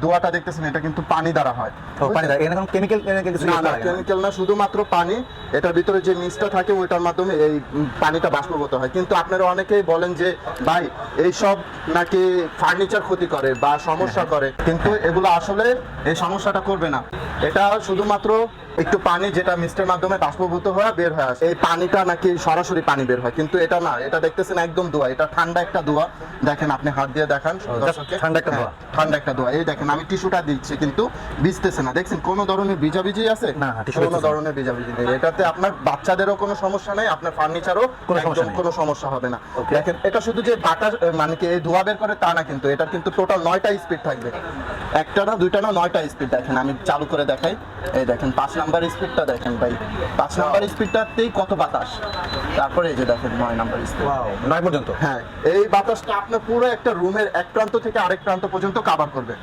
দোয়াটা দেখতেছেন এটা কিন্তু পানি দ্বারা হয়। পানি দ্বারা, এখানে কোনো কেমিক্যাল কিছু না, কেমিক্যাল না, শুধুমাত্র পানি। এটার ভিতরে যে মিক্সটা থাকে ওইটার মাধ্যমে এই পানিটা বাষ্পীভূত হয়। কিন্তু আপনারা অনেকেই বলেন যে ভাই এইসব নাকি ফার্নিচার ক্ষতি করে বা সমস্যা করে, কিন্তু এগুলো আসলে এই সমস্যাটা করবে না। এটা শুধুমাত্র একটু পানি যেটা মিক্সের মাধ্যমে বাষ্পীভূত হয়ে বের হয়ে আসে, এই পানিটা নাকি সরাসরি পানি বের হয়, কিন্তু এটা না। এটা দেখতেছেন একদম দোয়া, এটা ঠান্ডা একটা দোয়া। দেখেন, আপনি হাত দিয়ে দেখান দর্শককে। ঠান্ডা একটা দোয়া। ঠান্ডা একটা দোয়া। এই দেখেন আমি টিস্যুটা দিচ্ছি কিন্তু ভিজতেছে না। দেখছেন কোনো ধরনের ভিজাভিজি আছে? না, টিস্যু কোনো ভিজতেছে না। ধরনের ভিজাভিজি নেই। এটাতে আপনার বাচ্চাদেরও কোনো সমস্যা নেই, আপনার ফার্নিচারও কোনো সমস্যা হবে না। দেখেন, এটা শুধু যে বাতাস মানে কি এই ধোয়া বের করে তা না, কিন্তু এটা কিন্তু টোটাল 9টা স্পিড থাকবে। একটা না, দুইটা না, 9টা স্পিড। দেখেন আমি চালু করে দেখাই। এই দেখেন 5 নাম্বার স্পিডটা দেখেন ভাই, 5 নাম্বার স্পিডটাতেই কত বাতাস। তারপরে এই যে দেখেন 9 নাম্বার স্পিড। 9 পর্যন্ত। হ্যাঁ, এই বাতাসটা আপনার পুরো একটা রুমের এক প্রান্ত থেকে আরেক প্রান্ত পর্যন্ত কভার করবে।